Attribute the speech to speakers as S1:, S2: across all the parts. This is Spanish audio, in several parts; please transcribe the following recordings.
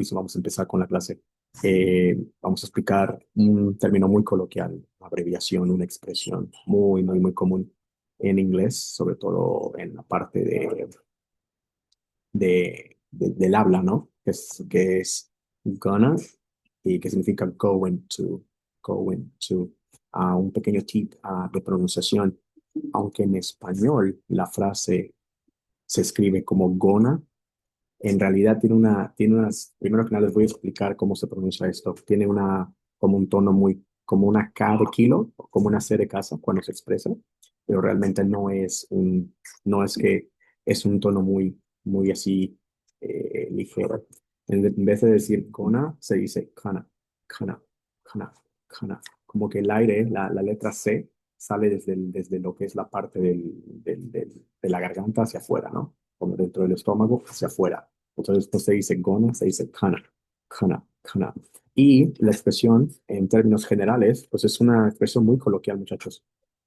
S1: Listo, vamos a empezar con la clase. Vamos a explicar un término muy coloquial, una abreviación, una expresión muy común en inglés, sobre todo en la parte del habla, ¿no? Que es gonna y que significa going to. Un pequeño tip de pronunciación, aunque en español la frase se escribe como gonna, en realidad primero que nada les voy a explicar cómo se pronuncia esto. Tiene como un tono como una K de kilo, o como una C de casa cuando se expresa, pero realmente no es que es un tono muy así ligero. En vez de decir gonna, se dice kana, kana, kana, kana. Como que el aire, la letra C, sale desde lo que es la parte de la garganta hacia afuera, ¿no? Como dentro del estómago hacia afuera. Entonces, no se dice gonna, se dice kana, kana, kana. Y la expresión, en términos generales, pues es una expresión muy coloquial, muchachos.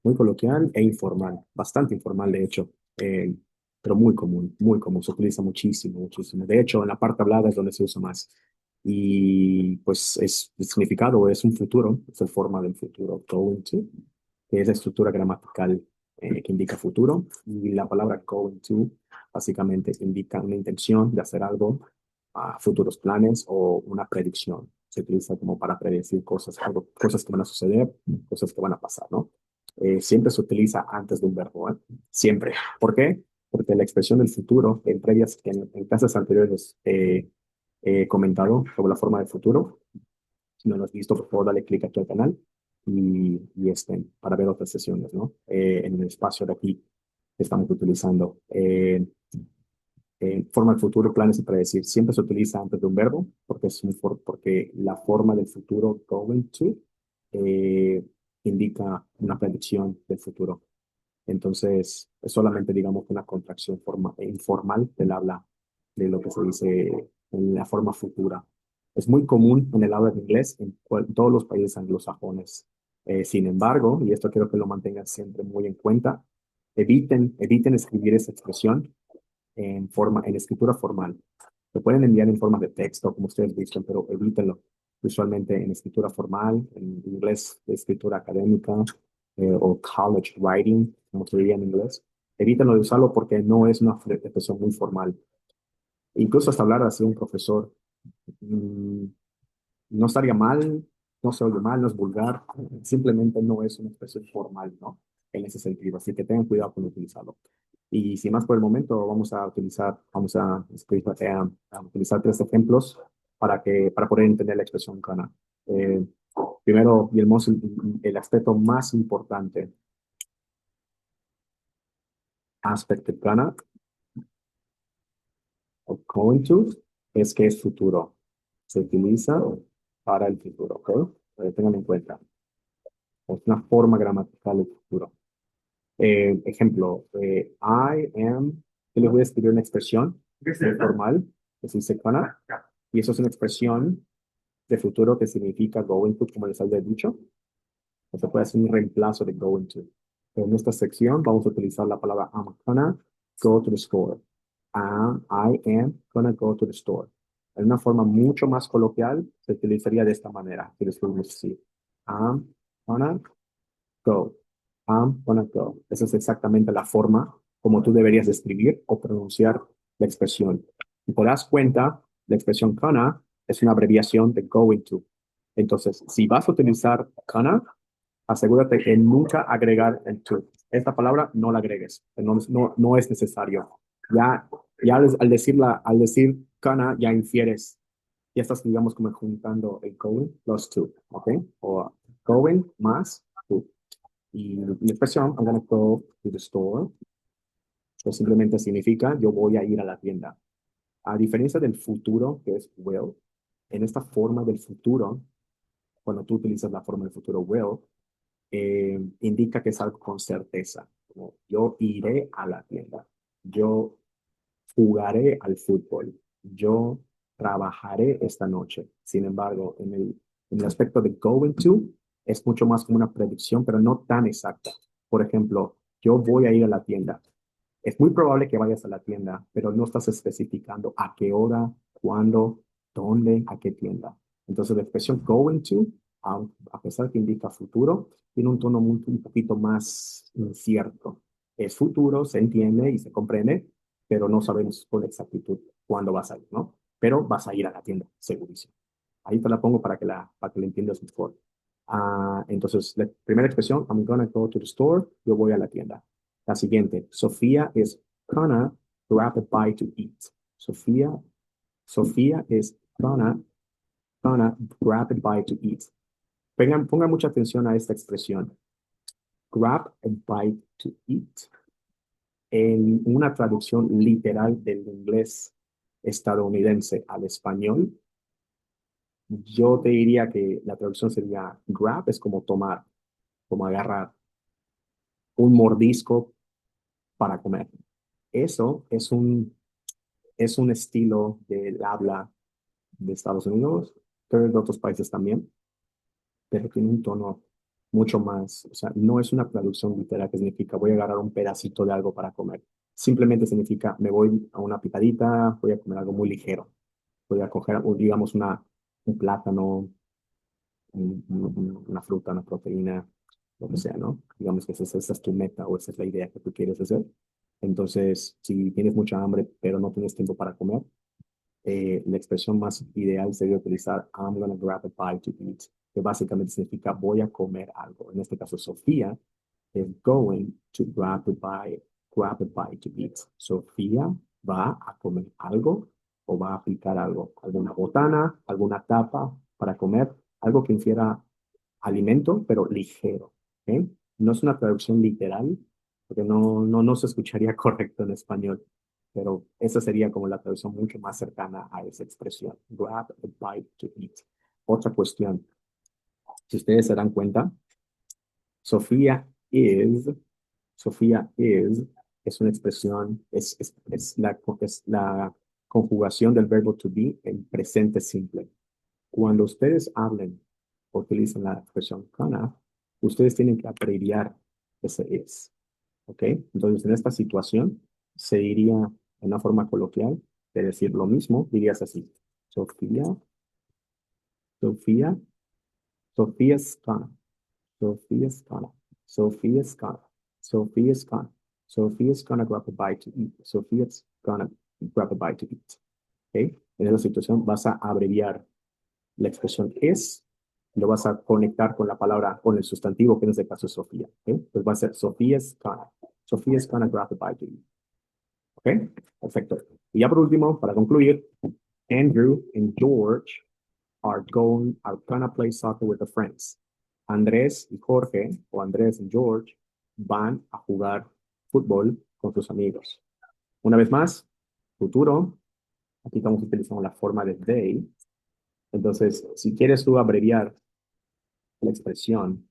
S1: Muy coloquial e informal, bastante informal, de hecho, pero muy común. Se utiliza muchísimo, muchísimo. De hecho, en la parte hablada es donde se usa más. Y pues el significado es un futuro, es la forma del futuro, going to, que es la estructura gramatical que indica futuro. Y la palabra going to básicamente indica una intención de hacer algo, futuros planes o una predicción. Se utiliza como para predecir cosas que van a suceder, cosas que van a pasar, ¿no? Siempre se utiliza antes de un verbo, ¿eh? Siempre. ¿Por qué? Porque la expresión del futuro, en clases anteriores he comentado sobre la forma del futuro. Si no lo has visto, por favor, dale clic aquí al canal para ver otras sesiones, ¿no? En el espacio de aquí que estamos utilizando. Forma del futuro, planes y predecir. Siempre se utiliza antes de un verbo porque la forma del futuro, going to, eh, indica una predicción del futuro. Entonces, es solamente, digamos, una contracción informal del habla, de lo que se dice en la forma futura. Es muy común en el habla de inglés en todos los países anglosajones. Sin embargo, y esto quiero que lo mantengan siempre muy en cuenta, eviten escribir esa expresión en escritura formal. Lo pueden enviar en forma de texto, como ustedes dicen, pero evítenlo. Usualmente en escritura formal, en inglés, de escritura académica o college writing, como se diría en inglés. Evítenlo de usarlo porque no es una expresión muy formal. Incluso hasta hablar así un profesor, mm, no estaría mal, no se oye mal, no es vulgar, simplemente no es una expresión formal, ¿no? En ese sentido, así que tengan cuidado con utilizarlo. Y sin más por el momento, vamos a utilizar tres ejemplos para poder entender la expresión kana. Eh, Primero, el aspecto más importante, aspecto de kana, o going to, es que es futuro. Se utiliza para el futuro, ¿ok? Tengan en cuenta. Es una forma gramatical del futuro. Ejemplo, I am, yo les voy a escribir una expresión muy formal, que se dice gonna, y eso es una expresión de futuro que significa going to, como les había dicho, o se puede hacer un reemplazo de going to. Pero en esta sección vamos a utilizar la palabra I'm gonna go to the store. I am gonna go to the store. En una forma mucho más coloquial, se utilizaría de esta manera, que les voy a decir. I'm gonna go. I'm gonna go. Esa es exactamente la forma como tú deberías escribir o pronunciar la expresión. Y te das cuenta, la expresión gonna es una abreviación de going to. Entonces, si vas a utilizar gonna, asegúrate de nunca agregar el to. Esta palabra no la agregues, no es necesario. Ya, al decir gonna, ya infieres, ya estás, digamos, como juntando el going plus to, ¿ok? O going más to. Y la expresión, I'm gonna go to the store, pues simplemente significa yo voy a ir a la tienda. A diferencia del futuro, que es will, en esta forma del futuro, cuando tú utilizas la forma del futuro will, indica que es algo con certeza. Como yo iré a la tienda, yo jugaré al fútbol, yo trabajaré esta noche. Sin embargo, en el aspecto de going to, es mucho más como una predicción, pero no tan exacta. Por ejemplo, yo voy a ir a la tienda. Es muy probable que vayas a la tienda, pero no estás especificando a qué hora, cuándo. ¿Dónde? ¿A qué tienda? Entonces la expresión going to, a pesar que indica futuro, tiene un tono un poquito más incierto. Es futuro, se entiende y se comprende, pero no sabemos con exactitud cuándo vas a ir, ¿no? Pero vas a ir a la tienda, segurísimo. Ahí te la pongo para que la entiendas mejor. Entonces, la primera expresión, I'm gonna go to the store, yo voy a la tienda. La siguiente, Sofía es gonna grab a bite to eat. Sofía, Sofía es gonna grab a bite to eat. Pongan mucha atención a esta expresión. Grab a bite to eat. En una traducción literal del inglés estadounidense al español, yo te diría que la traducción sería grab, es como tomar, como agarrar un mordisco para comer. Eso es un estilo del habla de Estados Unidos, pero de otros países también, pero tiene un tono mucho más, o sea, no es una traducción literal que significa voy a agarrar un pedacito de algo para comer. Simplemente significa me voy a una picadita, voy a comer algo muy ligero. Voy a coger, digamos, un plátano, una fruta, una proteína, lo que sea, ¿no? Digamos que esa es tu meta o esa es la idea que tú quieres hacer. Entonces, si tienes mucha hambre, pero no tienes tiempo para comer, la expresión más ideal sería utilizar I'm gonna grab a bite to eat, que básicamente significa voy a comer algo. En este caso, Sofía is going to grab a bite to eat. Sofía va a comer algo o va a aplicar algo, alguna botana, alguna tapa para comer, algo que infiera alimento, pero ligero. ¿Ok? No es una traducción literal, porque no se escucharía correcto en español, pero esa sería como la traducción mucho más cercana a esa expresión. Grab a bite to eat. Otra cuestión, si ustedes se dan cuenta, Sofía is, Sofía es una expresión, es la conjugación del verbo to be en presente simple. Cuando ustedes hablen o utilicen la expresión gonna, ustedes tienen que abreviar ese is. ¿Ok? Entonces, en esta situación, se diría en una forma coloquial de decir lo mismo, dirías así: Sofía, Sofía, Sofía's gonna, Sofía's gonna, Sofía's gonna, Sofía's gonna, Sofía's gonna grab a bite to eat, Sofía's gonna grab a bite to eat. ¿Ok? En esa situación vas a abreviar la expresión es, lo vas a conectar con la palabra, con el sustantivo, que en este caso es Sofía. ¿Ok? Pues va a ser Sofía's gonna grab a bite to eat. ¿Ok? Perfecto. Y ya por último, para concluir, Andrew and George are gonna play soccer with their friends. Andrés y Jorge, o Andrés y George, van a jugar fútbol con sus amigos. Una vez más, futuro, aquí estamos utilizando la forma de they. Entonces, si quieres tú abreviar la expresión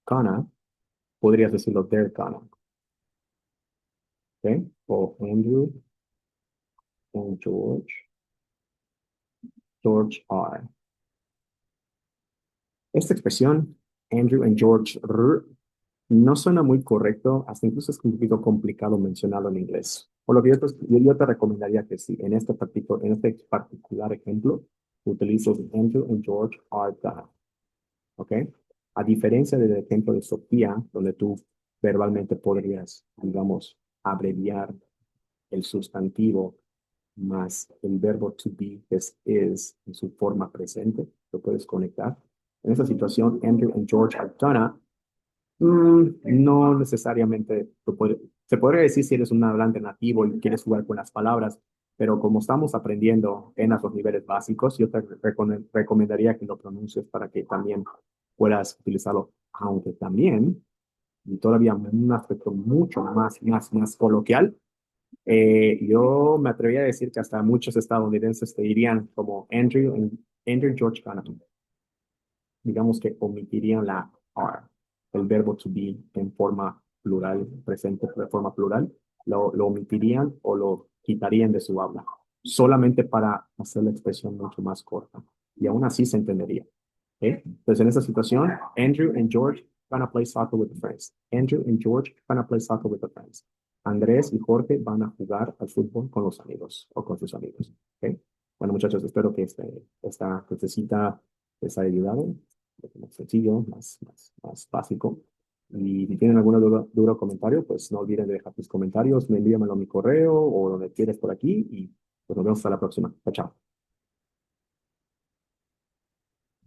S1: gonna, podrías decirlo they're gonna. ¿Ok? O Andrew and George are. Esta expresión, Andrew and George, no suena muy correcto, hasta incluso es un poquito complicado mencionarlo en inglés. Por lo que yo te recomendaría que sí, en este particular ejemplo, utilices Andrew and George are gonna. ¿Ok? A diferencia del ejemplo de Sofía, donde tú verbalmente podrías, digamos, abreviar el sustantivo más el verbo to be, que es en su forma presente, lo puedes conectar. En esta situación, Andrew and George are gonna, no necesariamente se podría decir si eres un hablante nativo y quieres jugar con las palabras, pero como estamos aprendiendo en los niveles básicos, yo te recomendaría que lo pronuncies para que también puedas utilizarlo, aunque también, y todavía un aspecto mucho más coloquial, yo me atrevería a decir que hasta muchos estadounidenses te dirían como Andrew George Conant. Digamos que omitirían la are, el verbo to be en forma plural, presente de forma plural, lo omitirían o lo quitarían de su habla, solamente para hacer la expresión mucho más corta. Y aún así se entendería. ¿Ok? Entonces, en esta situación, Andrew and George gonna play soccer with the friends. Andrew and George gonna play soccer with the friends. Andrés y Jorge van a jugar al fútbol con los amigos o con sus amigos. ¿Ok? Bueno, muchachos, espero que esta clasecita les haya ayudado. Más sencillo, más básico. Y si tienen alguna duda o comentario, pues no olviden de dejar sus comentarios, me envíamelo a mi correo o donde quieras por aquí y pues nos vemos hasta la próxima. Chao, chao.